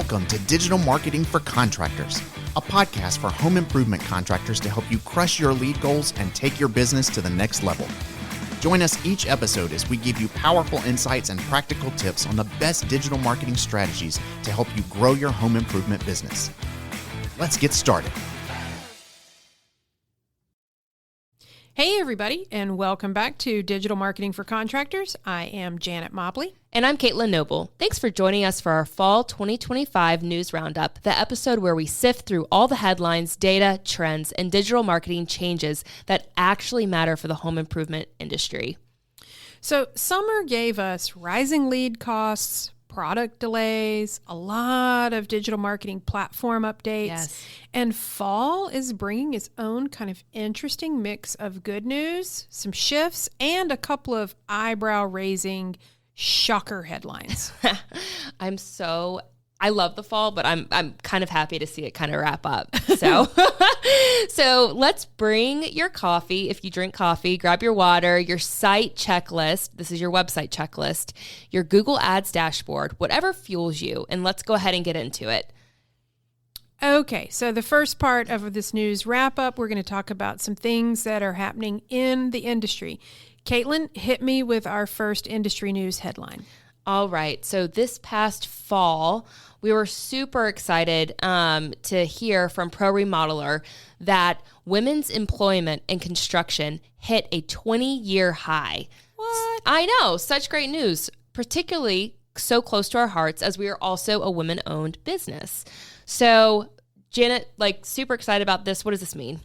Welcome to Digital Marketing for Contractors, a podcast for home improvement contractors to help you crush your lead goals and take your business to the next level. Join us each episode as we give you powerful insights and practical tips on the best digital marketing strategies to help you grow your home improvement business. Let's get started. Hey everybody, and welcome back to Digital Marketing for Contractors. I am Janet Mobley. And I'm Caitlyn Noble. Thanks for joining us for our Fall 2025 News Roundup, the episode where we sift through all the headlines, data, trends, and digital marketing changes that actually matter for the home improvement industry. So summer gave us rising lead costs, product delays, a lot of digital marketing platform updates, and fall is bringing its own kind of interesting mix of good news, some shifts, and a couple of eyebrow-raising shocker headlines. I love the fall, but I'm kind of happy to see it kind of wrap up. So let's bring your coffee. If you drink coffee, grab your water, your site checklist. This is your website checklist, your Google Ads dashboard, whatever fuels you. And let's go ahead and get into it. Okay, so the first part of this news wrap up, we're going to talk about some things that are happening in the industry. Caitlyn, hit me with our first industry news headline. All right. So this past fall, we were super excited to hear from Pro Remodeler that women's employment in construction hit a 20-year high. What? I know. Such great news, particularly so close to our hearts as we are also a women-owned business. So, Janet, super excited about this. What does this mean?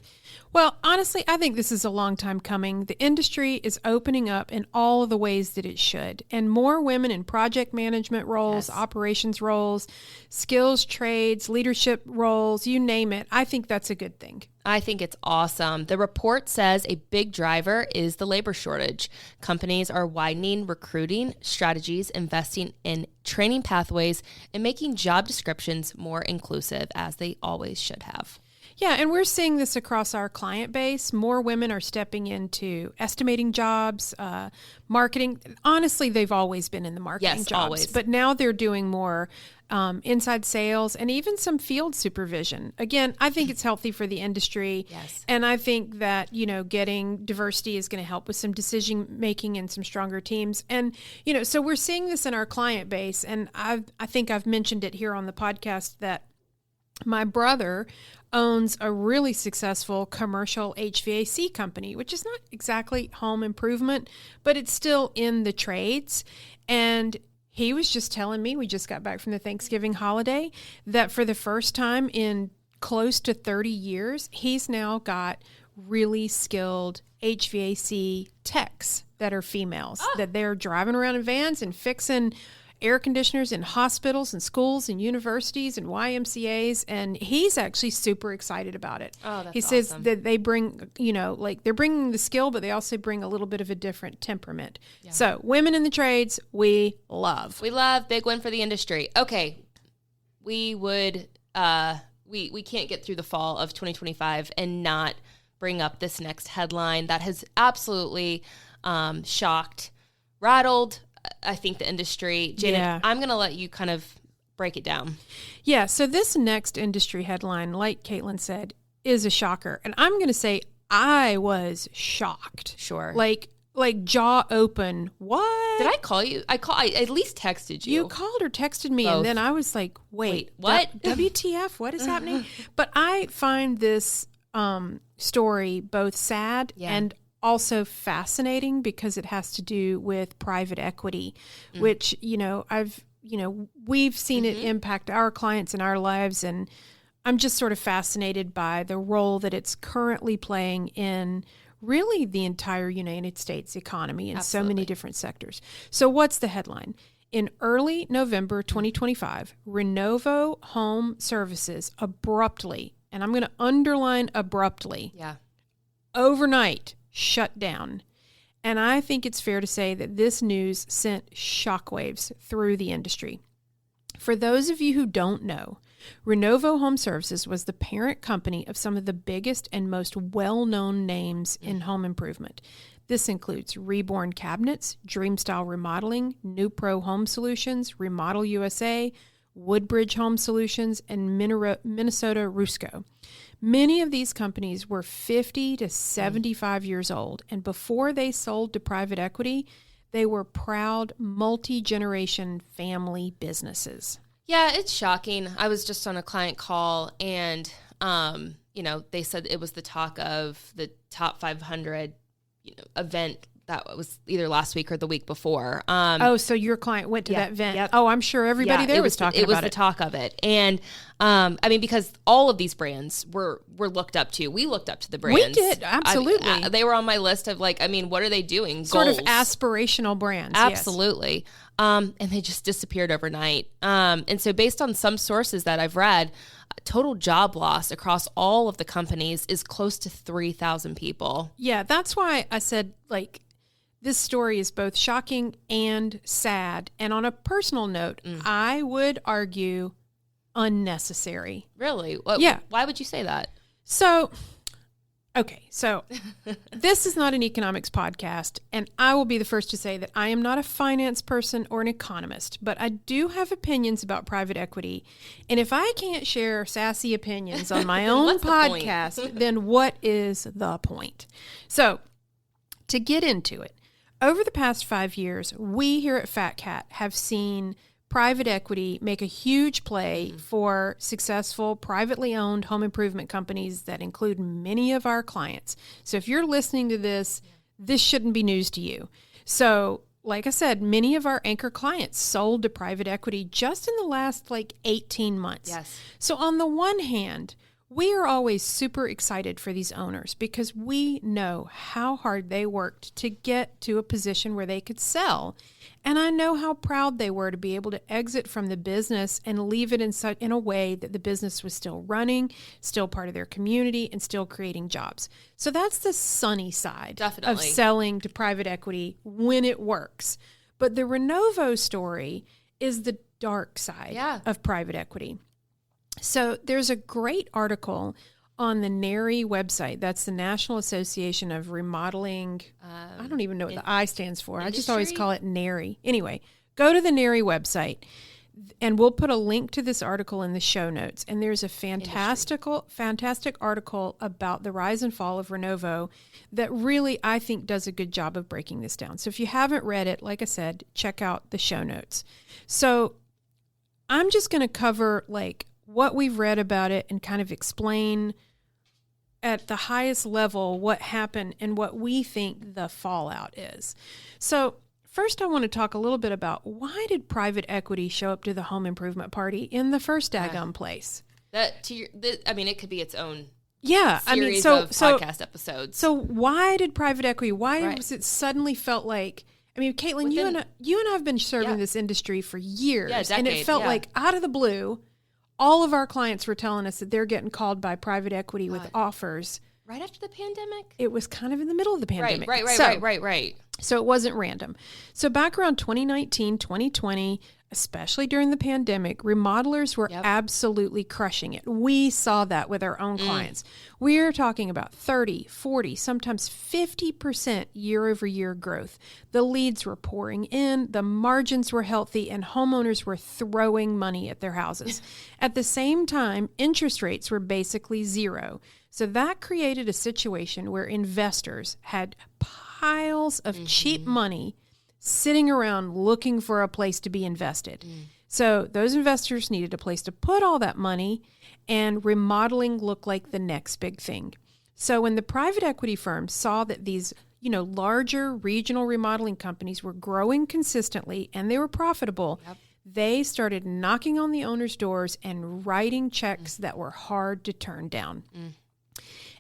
Well, honestly, I think this is a long time coming. The industry is opening up in all of the ways that it should. And more women in project management roles, operations roles, skills trades, leadership roles, you name it. I think that's a good thing. I think it's awesome. The report says a big driver is the labor shortage. Companies are widening recruiting strategies, investing in training pathways, and making job descriptions more inclusive, as they always should have. Yeah, and we're seeing this across our client base. More women are stepping into estimating jobs, marketing. Honestly, they've always been in the marketing jobs. Always. But now they're doing more inside sales and even some field supervision. Again, I think it's healthy for the industry. Yes. And I think that, getting diversity is going to help with some decision making and some stronger teams. And, so we're seeing this in our client base. And I think I've mentioned it here on the podcast that my brother owns a really successful commercial HVAC company, which is not exactly home improvement, but it's still in the trades. And he was just telling me, we just got back from the Thanksgiving holiday, that for the first time in close to 30 years, he's now got really skilled HVAC techs that are females, that they're driving around in vans and fixing air conditioners in hospitals and schools and universities and YMCAs, and he's actually super excited about it. Oh, that's He says awesome. that they bring, they're bringing the skill, but they also bring a little bit of a different temperament. Yeah. So women in the trades, we love. Big win for the industry. Okay, we would, we can't get through the fall of 2025 and not bring up this next headline that has absolutely shocked, rattled, I think, the industry. Janet, I'm going to let you kind of break it down. Yeah, so this next industry headline, like Caitlyn said, is a shocker. And I'm going to say I was shocked. Sure. Like jaw open. What? Did I call you? I at least texted you. You called or texted me, Both. And then I was like, wait what? WTF? What is happening? But I find this story both sad and also fascinating because it has to do with private equity, which, we've seen it impact our clients and our lives. And I'm just sort of fascinated by the role that it's currently playing in really the entire United States economy in so many different sectors. So what's the headline? In early November 2025, Renovo Home Services abruptly, and I'm going to underline abruptly, overnight shut down. And I think it's fair to say that this news sent shockwaves through the industry. For those of you who don't know, Renovo Home Services was the parent company of some of the biggest and most well-known names in home improvement. This includes Reborn Cabinets, DreamStyle Remodeling, NewPro Home Solutions, Remodel USA, Woodbridge Home Solutions, and Minnesota Rusco. Many of these companies were 50 to 75 years old, and before they sold to private equity, they were proud multi-generation family businesses. Yeah, it's shocking. I was just on a client call, and they said it was the talk of the top 500 event that was either last week or the week before. So your client went to that event. Yep. Oh, I'm sure everybody there was talking about it. It was the talk of it. And, because all of these brands were looked up to. We looked up to the brands. We did, absolutely. They were on my list of what are they doing? Sort Goals. of aspirational brands. Absolutely. Yes. And they just disappeared overnight. And so based on some sources that I've read, total job loss across all of the companies is close to 3,000 people. Yeah, that's why I said, this story is both shocking and sad. And on a personal note, I would argue unnecessary. Really? Yeah. Why would you say that? So this is not an economics podcast, and I will be the first to say that I am not a finance person or an economist, but I do have opinions about private equity. And if I can't share sassy opinions on my own podcast, then what is the point? So to get into it, over the past 5 years, we here at Fat Cat have seen private equity make a huge play for successful privately owned home improvement companies that include many of our clients. So if you're listening to this, this shouldn't be news to you. So like I said, many of our anchor clients sold to private equity just in the last 18 months. Yes. So on the one hand, we are always super excited for these owners because we know how hard they worked to get to a position where they could sell. And I know how proud they were to be able to exit from the business and leave it in a way that the business was still running, still part of their community, and still creating jobs. So that's the sunny side of selling to private equity when it works. But the Renovo story is the dark side of private equity. So there's a great article on the NARI website. That's the National Association of Remodeling. I don't even know what the I stands for. Industry? I just always call it NARI. Anyway, go to the NARI website, and we'll put a link to this article in the show notes. And there's a fantastic article about the rise and fall of Renovo that really, I think, does a good job of breaking this down. So if you haven't read it, like I said, check out the show notes. So I'm just going to cover what we've read about it and kind of explain at the highest level what happened and what we think the fallout is. So first I want to talk a little bit about why did private equity show up to the home improvement party in the first daggum place? It could be its own series of podcast episodes. So why did private equity, was it suddenly felt like, Caitlyn, you and I have been serving this industry for years, and it felt like out of the blue, all of our clients were telling us that they're getting called by private equity with offers. Right after the pandemic? It was kind of in the middle of the pandemic. Right. So it wasn't random. So back around 2019, 2020, especially during the pandemic, remodelers were absolutely crushing it. We saw that with our own clients. We're talking about 30, 40, sometimes 50% year-over-year growth. The leads were pouring in, the margins were healthy, and homeowners were throwing money at their houses. At the same time, interest rates were basically zero. So that created a situation where investors had piles of cheap money sitting around looking for a place to be invested. So those investors needed a place to put all that money, and remodeling looked like the next big thing. So when the private equity firms saw that these, larger regional remodeling companies were growing consistently and they were profitable, they started knocking on the owners' doors and writing checks that were hard to turn down.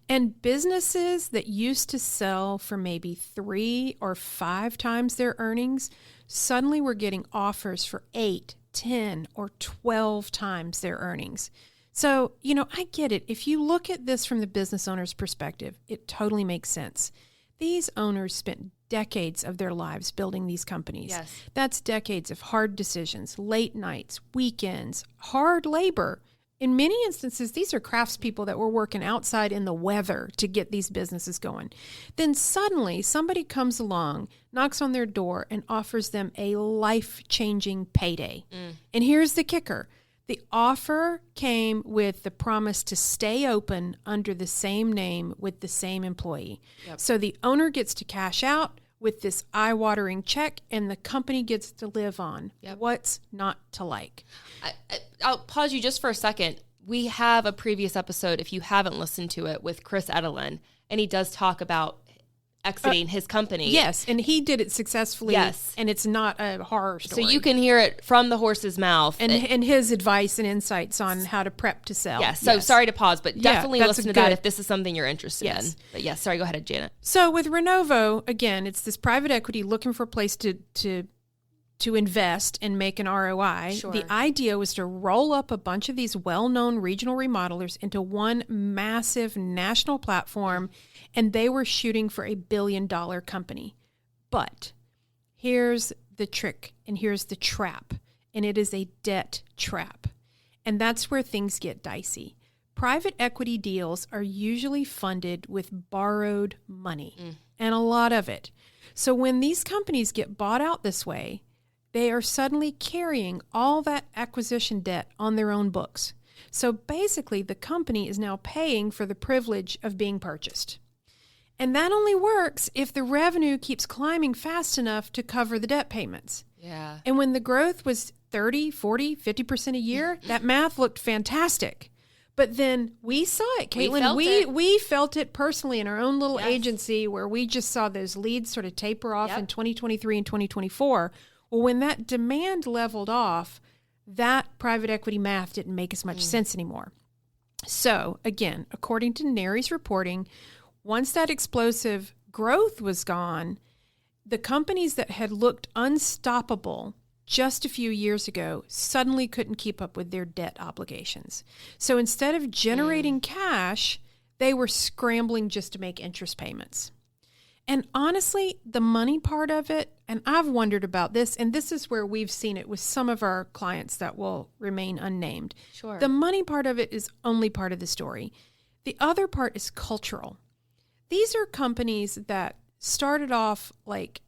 And businesses that used to sell for maybe 3 or 5 times their earnings suddenly were getting offers for 8, 10, or 12 times their earnings. So, I get it. If you look at this from the business owner's perspective, it totally makes sense. These owners spent decades of their lives building these companies. Yes. That's decades of hard decisions, late nights, weekends, hard labor. In many instances, these are craftspeople that were working outside in the weather to get these businesses going. Then suddenly somebody comes along, knocks on their door, and offers them a life-changing payday. And here's the kicker. The offer came with the promise to stay open under the same name with the same employee. Yep. So the owner gets to cash out with this eye-watering check, and the company gets to live on. Yep. What's not to like? I'll pause you just for a second. We have a previous episode, if you haven't listened to it, with Chris Edelin, and he does talk about exiting his company. Yes, and he did it successfully. Yes. And it's not a horror story. So you can hear it from the horse's mouth. And his advice and insights on how to prep to sell. Yes. So sorry to pause, but definitely listen to that if this is something you're interested in. But yes, sorry, go ahead, Janet. So with Renovo, again, it's this private equity looking for a place to invest and make an ROI. Sure. The idea was to roll up a bunch of these well-known regional remodelers into one massive national platform, and they were shooting for $1 billion company. But here's the trick, and here's the trap, and it is a debt trap. And that's where things get dicey. Private equity deals are usually funded with borrowed money, and a lot of it. So when these companies get bought out this way, they are suddenly carrying all that acquisition debt on their own books. So basically, the company is now paying for the privilege of being purchased. And that only works if the revenue keeps climbing fast enough to cover the debt payments. Yeah. And when the growth was 30, 40, 50% a year, that math looked fantastic. But then we saw it, Caitlyn. We felt it personally in our own little agency, where we just saw those leads sort of taper off in 2023 and 2024. Well, when that demand leveled off, that private equity math didn't make as much sense anymore. So again, according to NARI's reporting, once that explosive growth was gone, the companies that had looked unstoppable just a few years ago suddenly couldn't keep up with their debt obligations. So instead of generating cash, they were scrambling just to make interest payments. And honestly, the money part of it, and I've wondered about this, and this is where we've seen it with some of our clients that will remain unnamed. Sure. The money part of it is only part of the story. The other part is cultural. These are companies that started off like,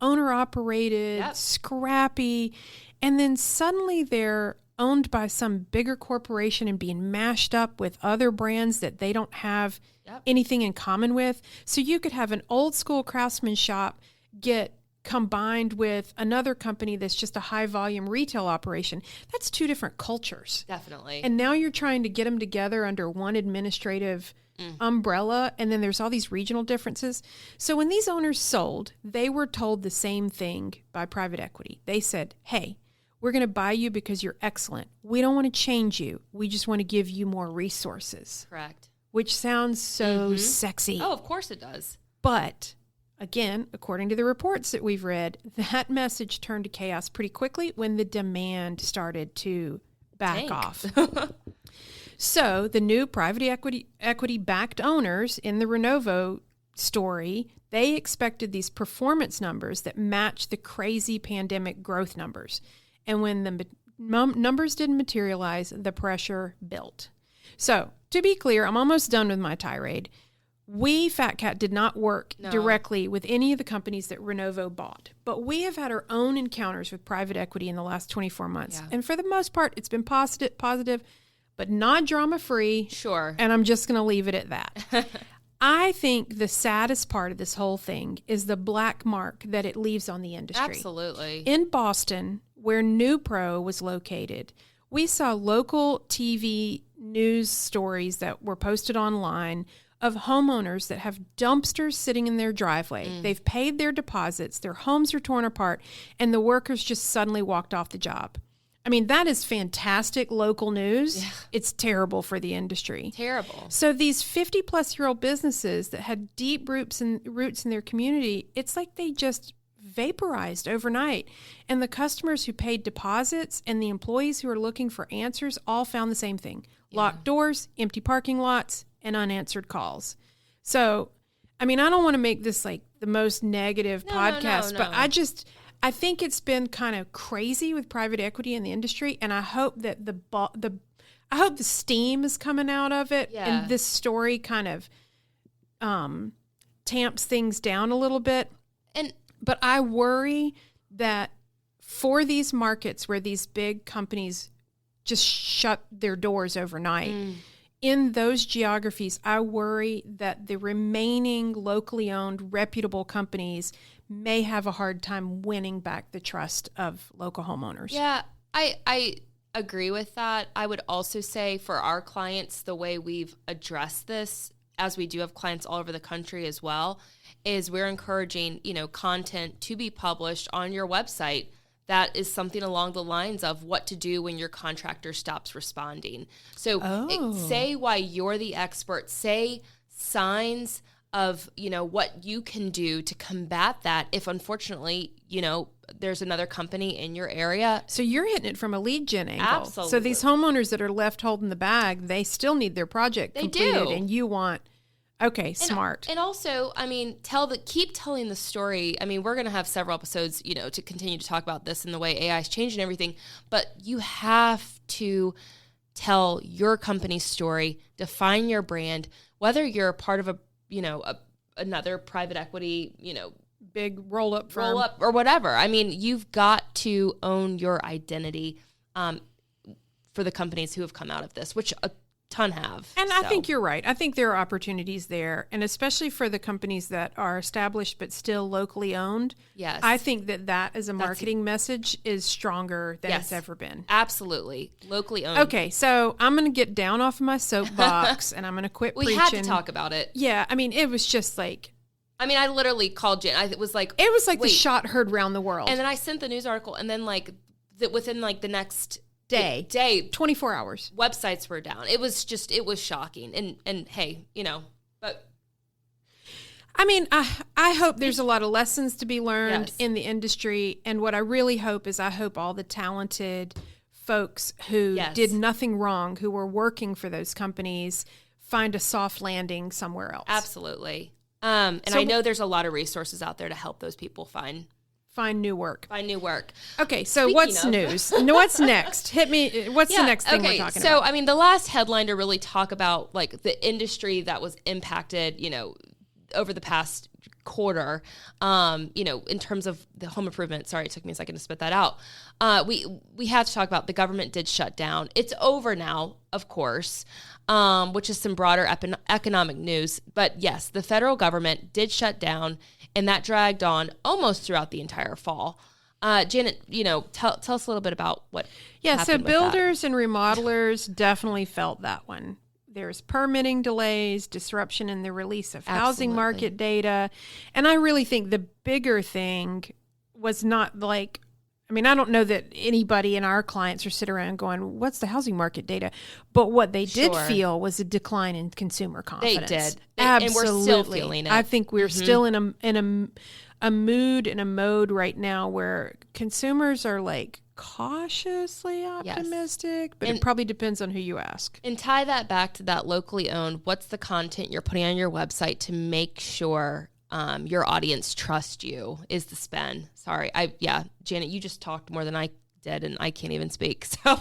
owner-operated, scrappy, and then suddenly they're owned by some bigger corporation and being mashed up with other brands that they don't have anything in common with. So you could have an old school craftsman shop get combined with another company that's just a high volume retail operation. That's two different cultures. Definitely. And now you're trying to get them together under one administrative umbrella, and then there's all these regional differences. So when these owners sold, they were told the same thing by private equity. They said, hey, we're going to buy you because you're excellent. We don't want to change you. We just want to give you more resources. Correct. Which sounds so sexy. Oh, of course it does. But again, according to the reports that we've read, that message turned to chaos pretty quickly when the demand started to back off. So the new private equity-backed owners in the Renovo story, they expected these performance numbers that match the crazy pandemic growth numbers. And when the numbers didn't materialize, the pressure built. So to be clear, I'm almost done with my tirade. We, Fat Cat, did not work directly with any of the companies that Renovo bought, but we have had our own encounters with private equity in the last 24 months. Yeah. And for the most part, it's been positive, but not drama-free. Sure. And I'm just going to leave it at that. I think the saddest part of this whole thing is the black mark that it leaves on the industry. Absolutely. In Boston, where NewPro was located, we saw local TV news stories that were posted online of homeowners that have dumpsters sitting in their driveway. They've paid their deposits, their homes are torn apart, and the workers just suddenly walked off the job. I mean, that is fantastic local news. Yeah. It's terrible for the industry. Terrible. So these 50-plus-year-old businesses that had deep roots in their community, it's like they just vaporized overnight. And the customers who paid deposits and the employees who are looking for answers all found the same thing. Locked doors, empty parking lots, and unanswered calls. So, I mean, I don't want to make this like the most negative podcast, but I think it's been kind of crazy with private equity in the industry, and I hope that I hope the steam is coming out of it, and this story kind of tamps things down a little bit. But I worry that for these markets where these big companies just shut their doors overnight. In those geographies, I worry that the remaining locally owned, reputable companies may have a hard time winning back the trust of local homeowners. Yeah, I agree with that. I would also say for our clients, the way we've addressed this, as we do have clients all over the country as well, is we're encouraging, content to be published on your website that is something along the lines of what to do when your contractor stops responding. So say why you're the expert, say signs of, what you can do to combat that if unfortunately, there's another company in your area. So you're hitting it from a lead gen angle. Absolutely. So these homeowners that are left holding the bag, they still need their project completed. Do. And you want... Okay, smart. And also, keep telling the story. We're going to have several episodes, to continue to talk about this and the way AI is changing everything. But you have to tell your company's story, define your brand, whether you're a part of another private equity, big roll-up firm. Or whatever. You've got to own your identity for the companies who have come out of this, which ton have. And I think you're right. I think there are opportunities there, and especially for the companies that are established but still locally owned. Yes. I think that as a marketing message is stronger than it's ever been. Absolutely. Locally owned. Okay, so I'm going to get down off of my soapbox and I'm going to quit preaching. We had to talk about it. Yeah, it was just like... I literally called Jen. It was like the shot heard round the world. And then I sent the news article, and then within the next... day 24 hours websites were down. It was shocking. And hey, but I hope there's a lot of lessons to be learned in the industry, and what I really hope is all the talented folks who did nothing wrong, who were working for those companies, find a soft landing somewhere else. Absolutely. And I know there's a lot of resources out there to help those people find new work. Okay, so what's news? What's next? Hit me. What's the next thing we're talking about? So, the last headline to really talk about the industry that was impacted, over the past quarter, in terms of the home improvement. Sorry, it took me a second to spit that out. We have to talk about the government did shut down. It's over now, of course, which is some broader economic news. But yes, the federal government did shut down, and that dragged on almost throughout the entire fall. Janet, tell us a little bit about what happened so with builders and remodelers definitely felt that one. There's permitting delays, disruption in the release of housing market data. And I really think the bigger thing was not I don't know that anybody in our clients are sitting around going, what's the housing market data? But what they did feel was a decline in consumer confidence. They did. Absolutely. And we're still feeling it. I think we're still in a mood and a mode right now where consumers are cautiously optimistic, but it probably depends on who you ask. And tie that back to that locally owned. What's the content you're putting on your website to make sure your audience trusts you is the spin. Sorry. Janet, you just talked more than I did and I can't even speak. So,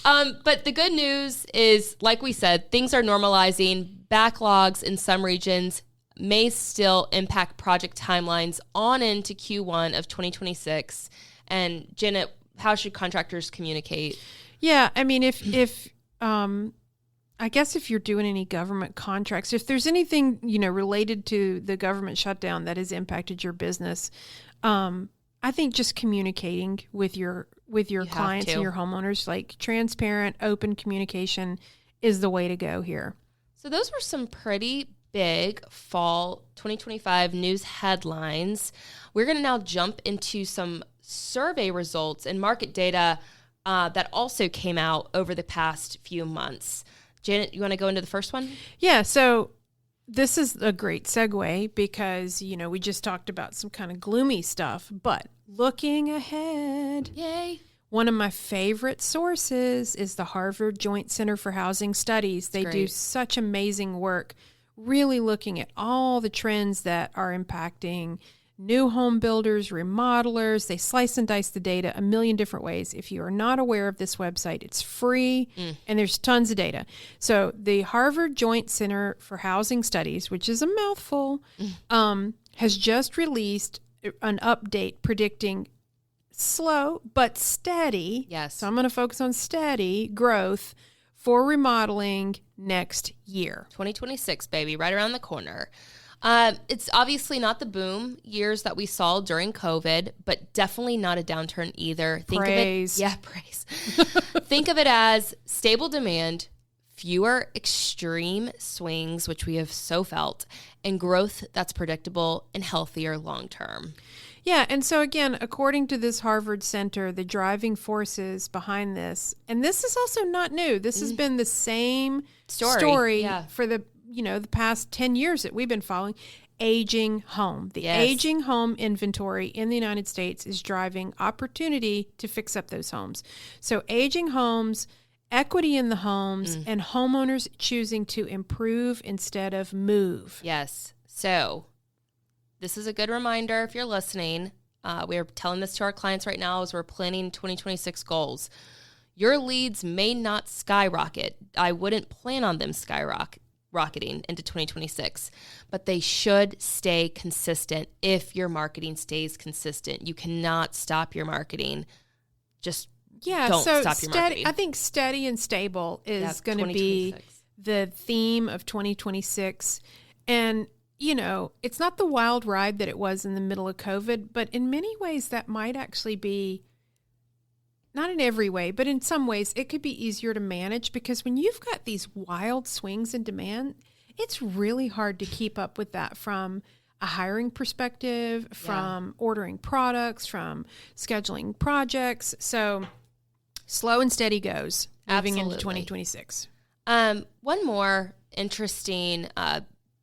but the good news is, like we said, things are normalizing. Backlogs in some regions may still impact project timelines on into Q1 of 2026. And Janet, how should contractors communicate? Yeah. If I guess if you're doing any government contracts, if there's anything, related to the government shutdown that has impacted your business, I think just communicating with your clients and your homeowners, transparent, open communication is the way to go here. So those were some pretty big fall 2025 news headlines. We're going to now jump into some survey results and market data that also came out over the past few months. Janet, you want to go into the first one? Yeah, so this is a great segue because, we just talked about some kind of gloomy stuff, but looking ahead. Yay. One of my favorite sources is the Harvard Joint Center for Housing Studies. They do such amazing work, really looking at all the trends that are impacting new home builders, remodelers. They slice and dice the data a million different ways. If you are not aware of this website, it's free and there's tons of data. So the Harvard Joint Center for Housing Studies, which is a mouthful, has just released an update predicting slow but steady. Yes. So I'm going to focus on steady growth for remodeling next year. 2026, baby, right around the corner. It's obviously not the boom years that we saw during COVID, but definitely not a downturn either. Praise. Praise. Think of it as stable demand, fewer extreme swings, which we have so felt, and growth that's predictable and healthier long term. Yeah, and so again, according to this Harvard Center, the driving forces behind this, and this is also not new. This has been the same story for the past 10 years that we've been following. Aging home. The aging home inventory in the United States is driving opportunity to fix up those homes. So aging homes, equity in the homes, and homeowners choosing to improve instead of move. Yes. So this is a good reminder if you're listening. We're telling this to our clients right now as we're planning 2026 goals. Your leads may not skyrocket. I wouldn't plan on them skyrocketing into 2026, but they should stay consistent if your marketing stays consistent. You cannot stop your marketing. Don't stop your marketing. I think steady and stable is going to be the theme of 2026. And it's not the wild ride that it was in the middle of COVID, but in many ways that might actually be, not in every way, but in some ways it could be easier to manage, because when you've got these wild swings in demand, it's really hard to keep up with that from a hiring perspective, from ordering products, from scheduling projects. So slow and steady goes moving into 2026. One more interesting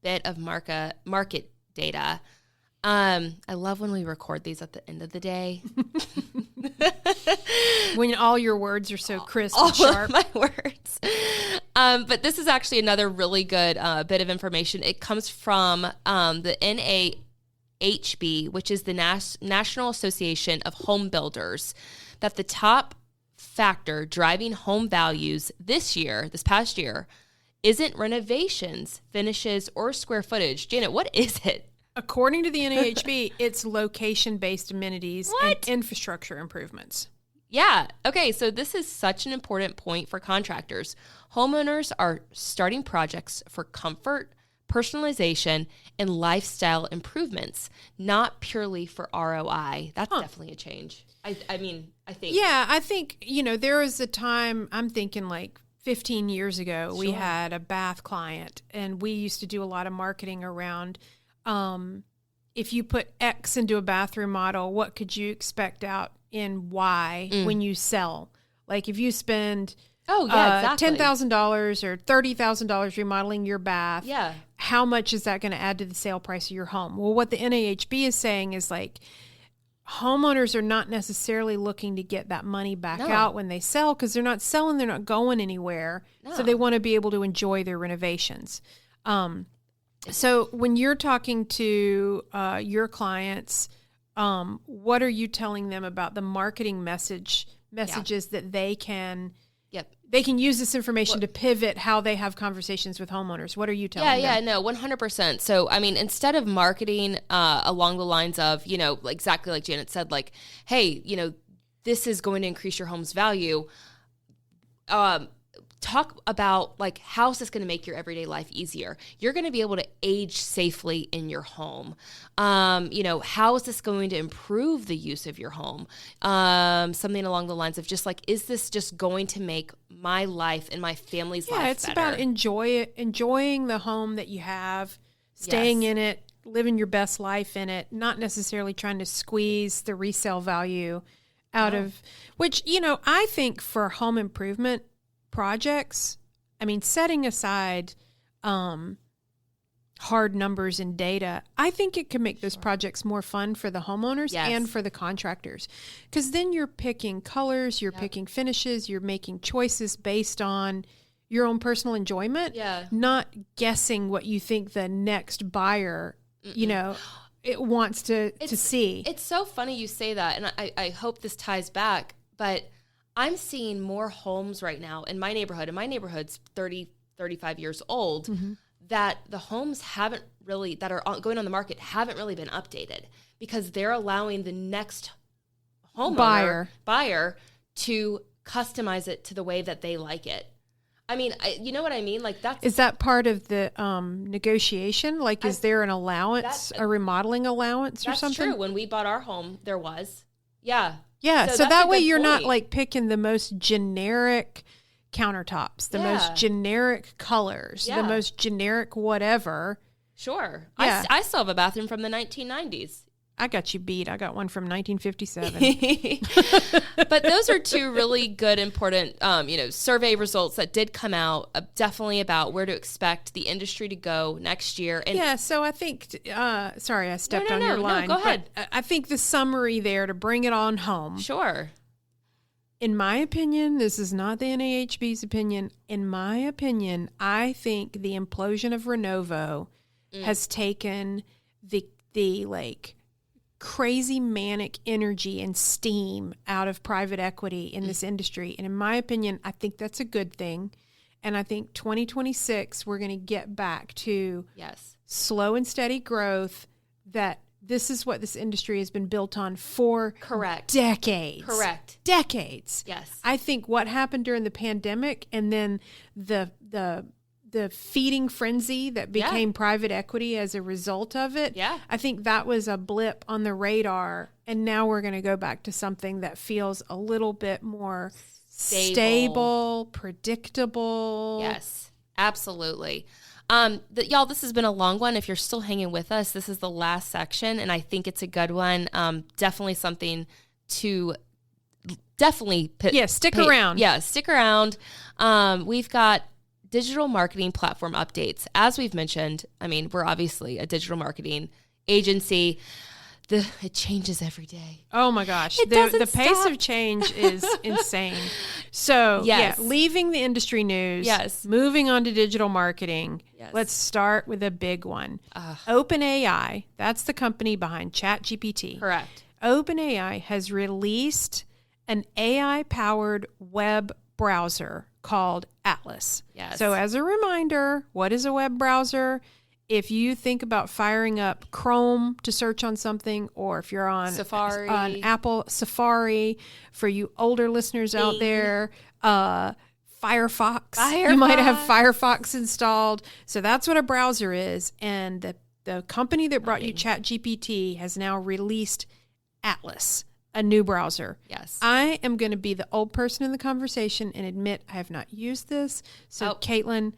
bit of market data. I love when we record these at the end of the day. When all your words are so crisp all and sharp. Of my words. But this is actually another really good bit of information. It comes from the NAHB, which is the National Association of Home Builders, that the top factor driving home values this past year, isn't renovations, finishes, or square footage. Janet, what is it? According to the NAHB, it's location-based amenities and infrastructure improvements. Yeah. Okay, so this is such an important point for contractors. Homeowners are starting projects for comfort, personalization, and lifestyle improvements, not purely for ROI. That's definitely a change. I think. Yeah, I think, there was a time, I'm thinking like 15 years ago, we had a bath client, and we used to do a lot of marketing around if you put X into a bathroom model, what could you expect out in Y when you sell? Like if you spend $10,000 or $30,000 remodeling your bath, how much is that going to add to the sale price of your home? Well, what the NAHB is saying is like, homeowners are not necessarily looking to get that money back out when they sell, because they're not selling, they're not going anywhere. So they want to be able to enjoy their renovations. So when you're talking to your clients, what are you telling them about the marketing messages that they can use this information to pivot how they have conversations with homeowners? What are you telling them? Yeah, no, 100%. So, instead of marketing along the lines of, exactly like Janet said, like, hey, this is going to increase your home's value. Talk about like, how is this going to make your everyday life easier? You're going to be able to age safely in your home. How is this going to improve the use of your home? Something along the lines of just like, is this just going to make my life and my family's life better? Yeah, it's about enjoying the home that you have, staying in it, living your best life in it, not necessarily trying to squeeze the resale value out of, which, I think for home improvement projects, setting aside hard numbers and data, I think it can make those projects more fun for the homeowners and for the contractors. Because then you're picking colors, you're picking finishes, you're making choices based on your own personal enjoyment, not guessing what you think the next buyer, it wants to see. It's so funny you say that, and I hope this ties back, but I'm seeing more homes right now in my neighborhood, and my neighborhood's 30, 35 years old, that the homes that are going on the market haven't really been updated, because they're allowing the next homeowner, buyer to customize it to the way that they like it. I mean, you know what I mean? Like is that part of the negotiation? Like, is there an allowance, a remodeling allowance or something? That's true. When we bought our home, there was. Yeah. Yeah. So that way you're not like picking the most generic countertops, the most generic colors, the most generic whatever. Sure. Yeah. I still have a bathroom from the 1990s. I got you beat. I got one from 1957. But those are two really good, important, survey results that did come out definitely about where to expect the industry to go next year. And so I think, sorry, I stepped on your line. No, go ahead. I think the summary there to bring it on home. Sure. In my opinion, this is not the NAHB's opinion. In my opinion, I think the implosion of Renovo has taken the like crazy manic energy and steam out of private equity in this industry. And in my opinion, I think that's a good thing. And I think 2026, we're going to get back to slow and steady growth, that this is what this industry has been built on for decades. Decades. Yes. I think what happened during the pandemic and then the feeding frenzy that became private equity as a result of it, I think that was a blip on the radar. And now we're going to go back to something that feels a little bit more stable, predictable. Yes, absolutely. Y'all, this has been a long one. If you're still hanging with us, this is the last section, and I think it's a good one. Definitely something to stick around. Yeah, stick around. We've got digital marketing platform updates. As we've mentioned, I mean, we're obviously a digital marketing agency. It changes every day. Oh my gosh. The pace of change is insane. So leaving the industry news, moving on to digital marketing. Let's start with a big one. OpenAI, that's the company behind ChatGPT. Correct. OpenAI has released an AI-powered web browser called Atlas. Yes. So as a reminder, what is a web browser? If you think about firing up Chrome to search on something, or if you're on Safari, on Apple Safari, for you older listeners out there, Firefox. You might have Firefox installed. So that's what a browser is. And the company that brought you ChatGPT has now released Atlas, a new browser. Yes. I am going to be the old person in the conversation and admit I have not used this. So Caitlyn,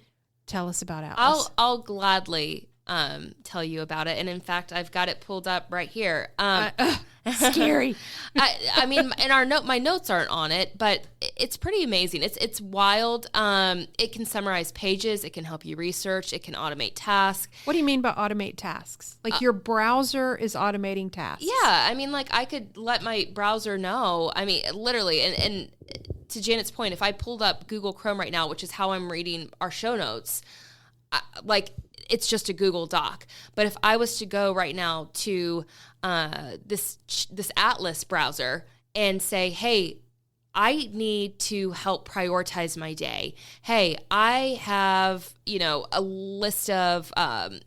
tell us about Atlas. I'll gladly tell you about it. And in fact, I've got it pulled up right here. Scary. I mean, my notes aren't on it, but it's pretty amazing. It's wild. It can summarize pages. It can help you research. It can automate tasks. What do you mean by automate tasks? Like your browser is automating tasks? Yeah. I mean, like I could let my browser know. I mean, literally. And to Janet's point, if I pulled up Google Chrome right now, which is how I'm reading our show notes, it's just a Google Doc. But if I was to go right now to this Atlas browser and say, hey, I need to help prioritize my day. Hey, I have, a list of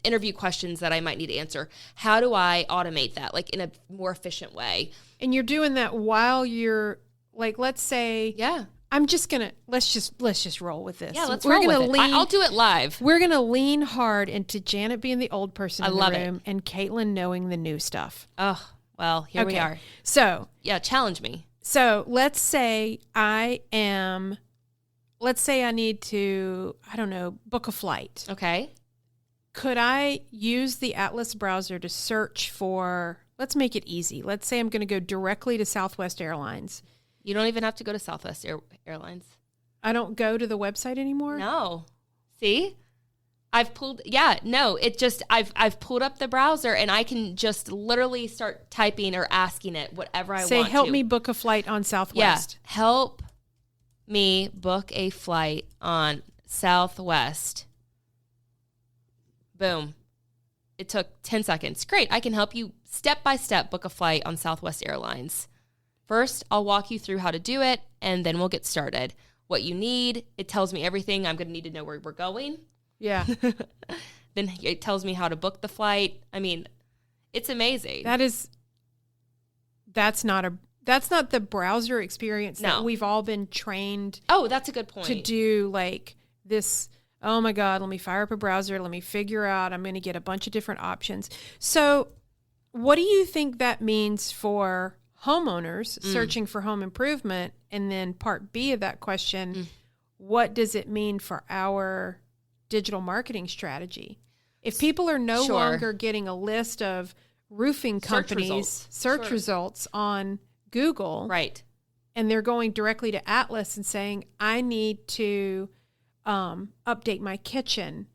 interview questions that I might need to answer. How do I automate that, like in a more efficient way? And you're doing that while you're, like, let's say, I'm just gonna let's just roll with this. Yeah, roll with it. I'll do it live. We're gonna lean hard into Janet being the old person in the room and Caitlyn knowing the new stuff. Oh, well, here we are. So challenge me. So let's say I need to, book a flight. Okay. Could I use the Atlas browser to search for? Let's make it easy. Let's say I'm going to go directly to Southwest Airlines. You don't even have to go to Southwest Airlines. I don't go to the website anymore? No. See? I've pulled up the browser and I can just literally start typing or asking it whatever I want to. Say, help me book a flight on Southwest. Yeah. Help me book a flight on Southwest. Boom. It took 10 seconds. Great. I can help you step by step book a flight on Southwest Airlines. First, I'll walk you through how to do it, and then we'll get started. What you need, it tells me everything I'm going to need to know where we're going. Yeah. Then it tells me how to book the flight. I mean, it's amazing. That's not that's not the browser experience that we've all been trained. Oh, that's a good point. To do like this, oh my God, let me fire up a browser. Let me figure out, I'm going to get a bunch of different options. So what do you think that means for homeowners searching for home improvement? And then part B of that question, what does it mean for our digital marketing strategy? If people are no longer getting a list of roofing companies' search results on Google, right, and they're going directly to Atlas and saying, I need to update my kitchen,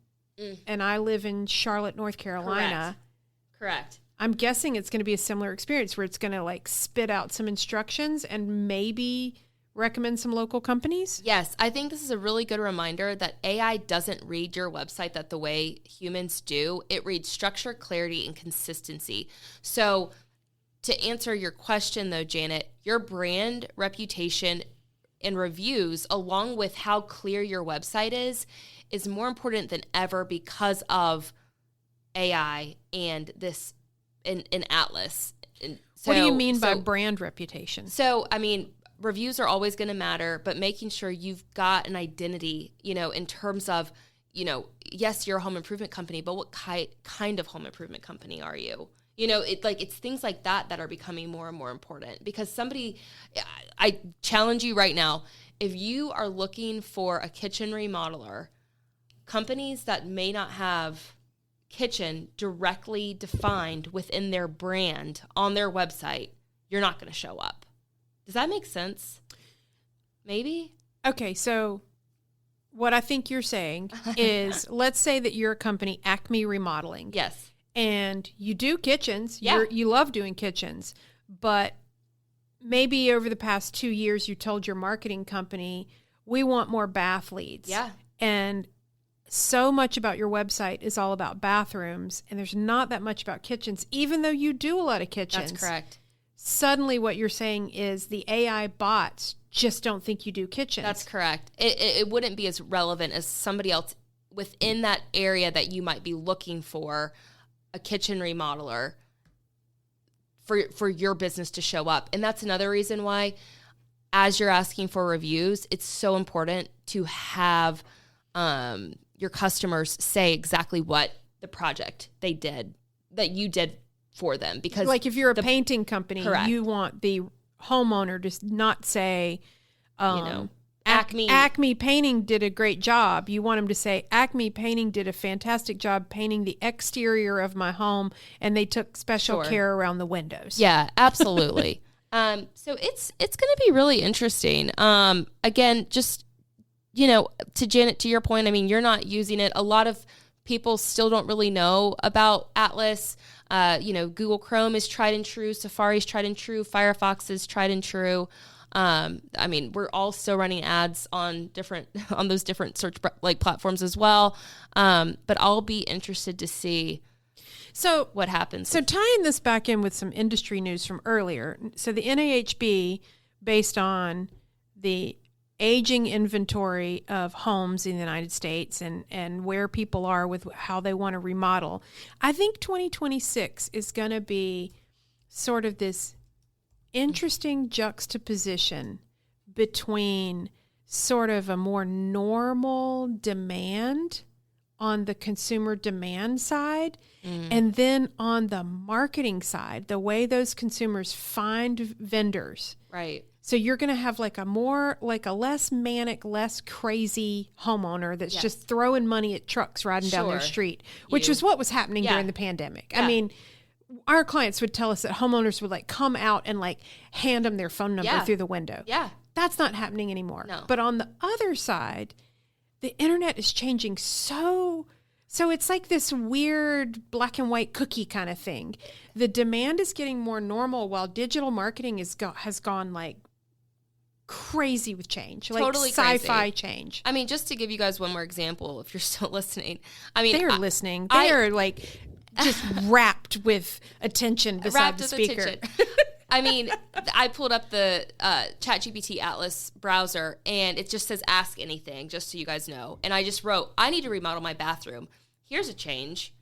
and I live in Charlotte, North Carolina. Correct. I'm guessing it's going to be a similar experience where it's going to like spit out some instructions and maybe recommend some local companies. Yes, I think this is a really good reminder that AI doesn't read your website that the way humans do. It reads structure, clarity, and consistency. So to answer your question though, Janet, your brand reputation and reviews, along with how clear your website is more important than ever because of AI and this in Atlas. And so, what do you mean by brand reputation? So, I mean, reviews are always going to matter, but making sure you've got an identity, in terms of, yes, you're a home improvement company, but what kind of home improvement company are you? It's things like that are becoming more and more important because I challenge you right now, if you are looking for a kitchen remodeler, companies that may not have kitchen directly defined within their brand on their website, you're not going to show up. Does that make sense? Maybe? Okay, so what I think you're saying is, let's say that you're a company, Acme Remodeling. Yes. And you do kitchens. Yeah. You love doing kitchens. But maybe over the past 2 years, you told your marketing company, we want more bath leads. Yeah. And so much about your website is all about bathrooms, and there's not that much about kitchens, even though you do a lot of kitchens. That's correct. Suddenly what you're saying is the AI bots just don't think you do kitchens. That's correct. It wouldn't be as relevant as somebody else within that area that you might be looking for a kitchen remodeler for your business to show up. And that's another reason why, as you're asking for reviews, it's so important to have your customers say exactly what the project they did, that you did for them. Because like if you're a painting company, correct. You want the homeowner to not say, Acme Painting did a great job. You want them to say, Acme Painting did a fantastic job painting the exterior of my home, and they took special care around the windows. Yeah, absolutely. So it's going to be really interesting. Again, just, to Janet, to your point, I mean, you're not using it. A lot of people still don't really know about Atlas. Google Chrome is tried and true. Safari's tried and true. Firefox is tried and true. I mean, we're all still running ads on those different search platforms as well. But I'll be interested to see what happens. So tying this back in with some industry news from earlier. So the NAHB, based on the aging inventory of homes in the United States and where people are with how they want to remodel, I think 2026 is going to be sort of this interesting juxtaposition between sort of a more normal demand on the consumer demand side and then on the marketing side, the way those consumers find vendors. Right. So you're going to have like a less manic, less crazy homeowner that's just throwing money at trucks riding down their street, which was what was happening during the pandemic. Yeah. I mean, our clients would tell us that homeowners would like come out and like hand them their phone number through the window. Yeah. That's not happening anymore. No. But on the other side, the internet is changing so it's like this weird black and white cookie kind of thing. The demand is getting more normal while digital marketing has gone like crazy with change, like totally sci-fi crazy. Change. I mean, just to give you guys one more example, if you're still listening, I mean, they're listening. They are like just wrapped with attention beside the speaker. I mean, I pulled up the ChatGPT Atlas browser, and it just says ask anything, just so you guys know. And I just wrote, I need to remodel my bathroom. Here's a change.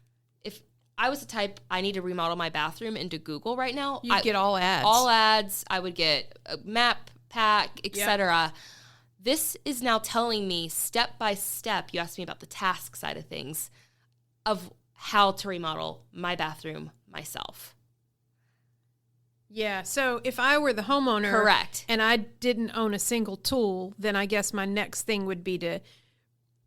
If I was the type, I need to remodel my bathroom into Google right now. You'd get all ads. All ads. I would get a map pack, etc. This is now telling me step by step, you asked me about the task side of things, of how to remodel my bathroom myself. Yeah, so if I were the homeowner, correct, and I didn't own a single tool, then I guess my next thing would be to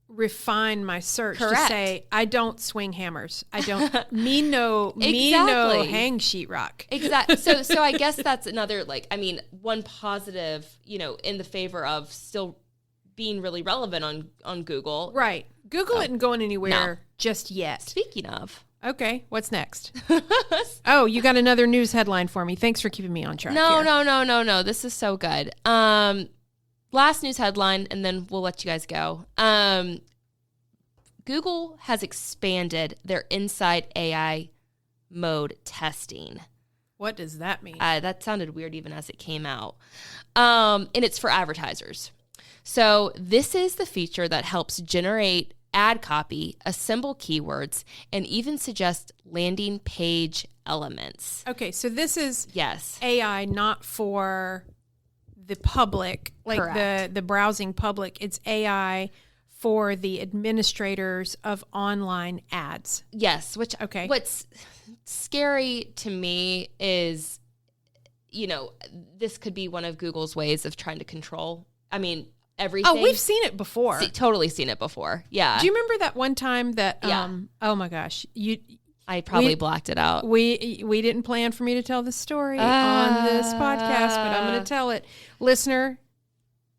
refine my search to say, I don't swing hammers. I don't no hang sheetrock. Exactly. So I guess that's another, like, I mean, one positive, in the favor of still being really relevant on Google. Right. Google isn't going anywhere just yet. Speaking of. Okay, what's next? Oh, you got another news headline for me. Thanks for keeping me on track. No. This is so good. Last news headline, and then we'll let you guys go. Google has expanded their inside AI mode testing. What does that mean? That sounded weird even as it came out. And it's for advertisers. So this is the feature that helps generate ad copy, assemble keywords, and even suggest landing page elements. Okay, so this is yes AI not for the public, like the browsing public. It's AI for the administrators of online ads. Yes, which what's scary to me is, this could be one of Google's ways of trying to control, everything. Oh, we've seen it before. Totally seen it before. Yeah. Do you remember that one time that, oh my gosh, I probably blacked it out. We didn't plan for me to tell this story on this podcast, but I'm going to tell it. Listener,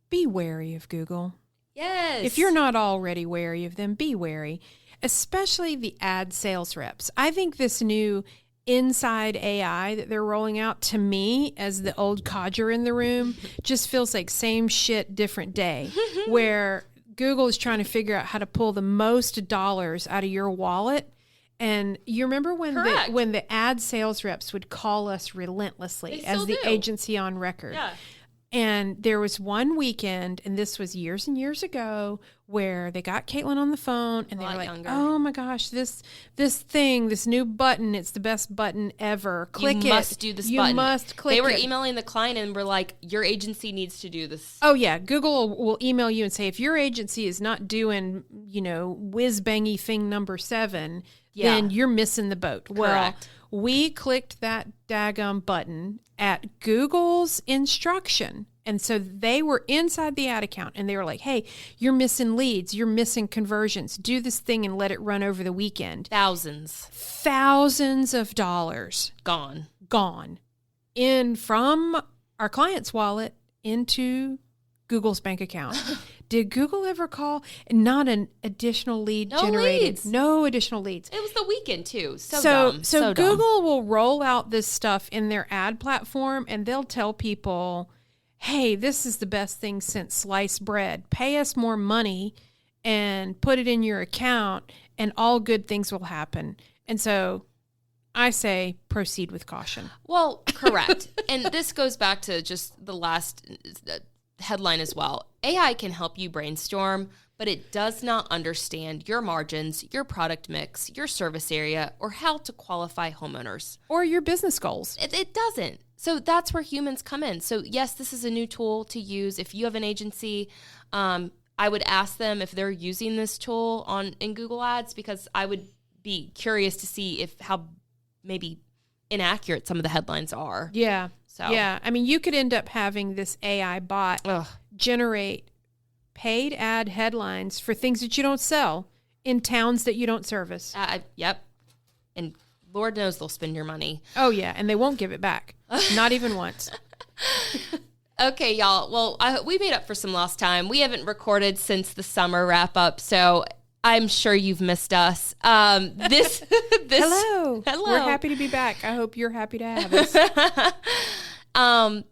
be wary of Google. Yes. If you're not already wary of them, be wary, especially the ad sales reps. I think this new inside AI that they're rolling out, to me, as the old codger in the room, just feels like same shit, different day, where Google is trying to figure out how to pull the most dollars out of your wallet. And you remember when the ad sales reps would call us relentlessly as the agency on record. Yeah. And there was one weekend, and this was years and years ago, where they got Caitlyn on the phone, and they were like, "Oh my gosh, this new button, it's the best button ever. Click it. You must do this button. You must click it." They were emailing the client and were like, "Your agency needs to do this." Oh yeah, Google will email you and say, if your agency is not doing, whiz-bangy thing number 7, then you're missing the boat. Correct. Well, we clicked that daggum button at Google's instruction. And so they were inside the ad account and they were like, hey, you're missing leads. You're missing conversions. Do this thing and let it run over the weekend. Thousands of dollars. Gone. From our client's wallet into Google's bank account. Did Google ever call? Not an additional lead generated. No additional leads. It was the weekend too. So dumb. So Google will roll out this stuff in their ad platform and they'll tell people, hey, this is the best thing since sliced bread. Pay us more money and put it in your account and all good things will happen. And so I say proceed with caution. Well, correct. And this goes back to just the last headline as well. AI can help you brainstorm, but it does not understand your margins, your product mix, your service area, or how to qualify homeowners. Or your business goals. It doesn't. So that's where humans come in. So yes, this is a new tool to use. If you have an agency, I would ask them if they're using this tool in Google Ads, because I would be curious to see how maybe inaccurate some of the headlines are. Yeah. So yeah, I mean, you could end up having this AI bot generate paid ad headlines for things that you don't sell in towns that you don't service. Yep. And Lord knows they'll spend your money. Oh, yeah. And they won't give it back. Not even once. Okay, y'all. Well, we made up for some lost time. We haven't recorded since the summer wrap up, so I'm sure you've missed us. Hello. We're happy to be back. I hope you're happy to have us.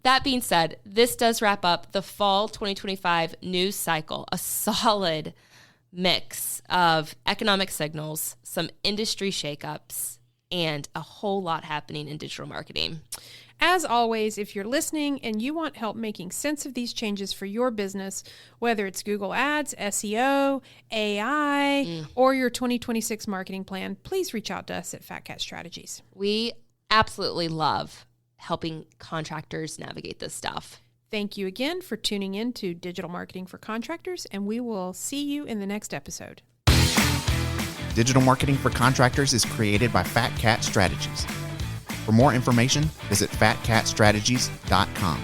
That being said, this does wrap up the fall 2025 news cycle, a solid mix of economic signals, some industry shakeups, and a whole lot happening in digital marketing. As always, if you're listening and you want help making sense of these changes for your business, whether it's Google Ads, SEO, AI, or your 2026 marketing plan, please reach out to us at Fat Cat Strategies. We absolutely love helping contractors navigate this stuff. Thank you again for tuning in to Digital Marketing for Contractors, and we will see you in the next episode. Digital Marketing for Contractors is created by Fat Cat Strategies. For more information, visit fatcatstrategies.com.